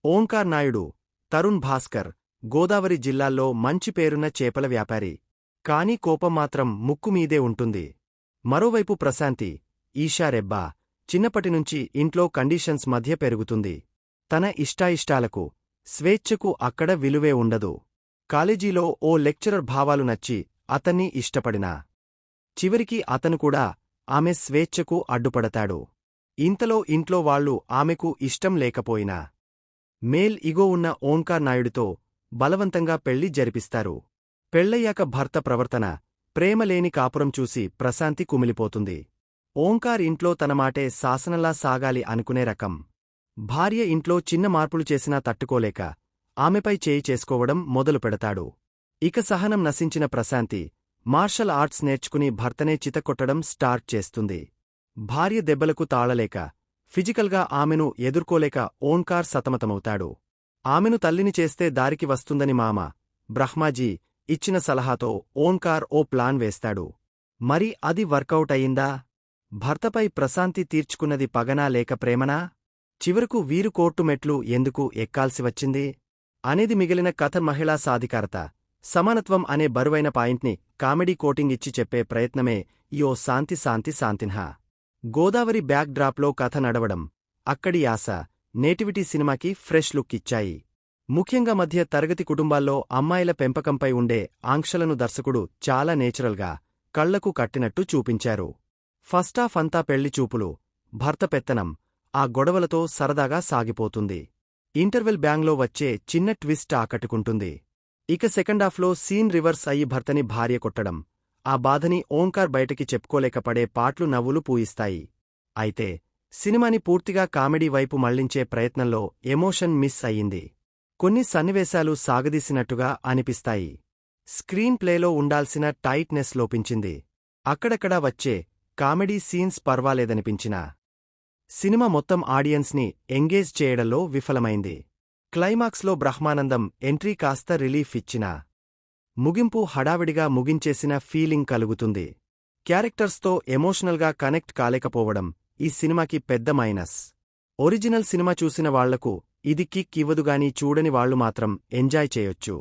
ఓంకార్ నాయుడు, తరుణ్ భాస్కర్ గోదావరి జిల్లాల్లో మంచి పేరున్న చేపల వ్యాపారి. కానీ కోపం మాత్రం ముక్కుమీదే ఉంటుంది. మరోవైపు ప్రశాంతి, ఈషా రెబ్బా చిన్నప్పటినుంచి ఇంట్లో కండీషన్స్ మధ్య పెరుగుతుంది. తన ఇష్టాయిష్టాలకు, స్వేచ్ఛకు అక్కడ విలువే ఉండదు. కాలేజీలో ఓ లెక్చరర్ భావాలు నచ్చి అతన్ని ఇష్టపడినా చివరికి అతను కూడా ఆమె స్వేచ్ఛకు అడ్డుపడతాడు. ఇంతలో ఇంట్లో వాళ్లు ఆమెకు ఇష్టం లేకపోయినా మేల్ ఇగో ఉన్న ఓంకార్ నాయుడితో బలవంతంగా పెళ్లి జరిపిస్తారు. పెళ్లయ్యాక భర్త ప్రవర్తన, ప్రేమలేని కాపురం చూసి ప్రశాంతి కుమిలిపోతుంది. ఓంకార్ ఇంట్లో తన మాటే శాసనంలా సాగాలి అనుకునే రకం. భార్య ఇంట్లో చిన్న మార్పులు చేసినా తట్టుకోలేక ఆమెపై చేయి చేసుకోవడం మొదలుపెడతాడు. ఇక సహనం నశించిన ప్రశాంతి మార్షల్ ఆర్ట్స్ నేర్చుకుని భర్తనే చితకొట్టడం స్టార్ట్ చేస్తుంది. భార్య దెబ్బలకు తాళలేక, ఫిజికల్గా ఆమెను ఎదుర్కోలేక ఓంకార్ సతమతమవుతాడు. ఆమెను తల్లిని చేస్తే దారికి వస్తుందని మామ, బ్రహ్మాజీ ఇచ్చిన సలహాతో ఓంకార్ ఓ ప్లాన్ వేస్తాడు. మరి అది వర్కౌట్ అయిందా? భర్తపై ప్రశాంతి తీర్చుకున్నది పగనా లేక ప్రేమనా? చివరకు వీరు కోర్టు మెట్లు ఎందుకు ఎక్కాల్సి వచ్చింది అనేది మిగిలిన కథ. మహిళా సాధికారత, సమానత్వం అనే బరువైన పాయింట్ని కామెడీ కోటింగ్ ఇచ్చి చెప్పే ప్రయత్నమే యో శాంతి శాంతి శాంతిన్హా. గోదావరి బ్యాక్ డ్రాప్లో కథ నడవడం, అక్కడి యాస, నేటివిటీ సినిమాకి ఫ్రెష్ లుక్ ఇచ్చాయి. ముఖ్యంగా మధ్య తరగతి కుటుంబాల్లో అమ్మాయిల పెంపకంపై ఉండే ఆంక్షలను దర్శకుడు చాలా నేచురల్గా, కళ్లకు కట్టినట్టు చూపించారు. ఫస్టాఫ్ అంతా పెళ్లి చూపులు, భర్త పెత్తనం, ఆ గొడవలతో సరదాగా సాగిపోతుంది. ఇంటర్వెల్ బ్యాంగ్లో వచ్చే చిన్న ట్విస్ట్ ఆకట్టుకుంటుంది. ఇక సెకండాఫ్లో సీన్ రివర్స్ అయ్యి భర్తని భార్య కొట్టడం, ఆ బాధని ఓంకార్ బయటకి చెప్పుకోలేకపడే పాట్లు నవ్వులు పూయిస్తాయి. అయితే సినిమాని పూర్తిగా కామెడీ వైపు మళ్లించే ప్రయత్నంలో ఎమోషన్ మిస్ అయ్యింది. కొన్ని సన్నివేశాలు సాగదీసినట్టుగా అనిపిస్తాయి. స్క్రీన్ ప్లేలో ఉండాల్సిన టైట్నెస్ లోపించింది. అక్కడక్కడా వచ్చే కామెడీ సీన్స్ పర్వాలేదనిపించినా సినిమా మొత్తం ఆడియన్స్ని ఎంగేజ్ చేయడంలో విఫలమైంది. క్లైమాక్స్లో బ్రహ్మానందం ఎంట్రీ కాస్త రిలీఫ్ ఇచ్చినా ముగింపు హడావిడిగా ముగించేసిన ఫీలింగ్ కలుగుతుంది. క్యారెక్టర్స్తో ఎమోషనల్గా కనెక్ట్ కాలేకపోవడం ఈ సినిమాకి పెద్ద మైనస్. ఒరిజినల్ సినిమా చూసిన వాళ్లకు ఇది కిక్ ఇవ్వదుగాని చూడని వాళ్లు మాత్రం ఎంజాయ్ చేయొచ్చు.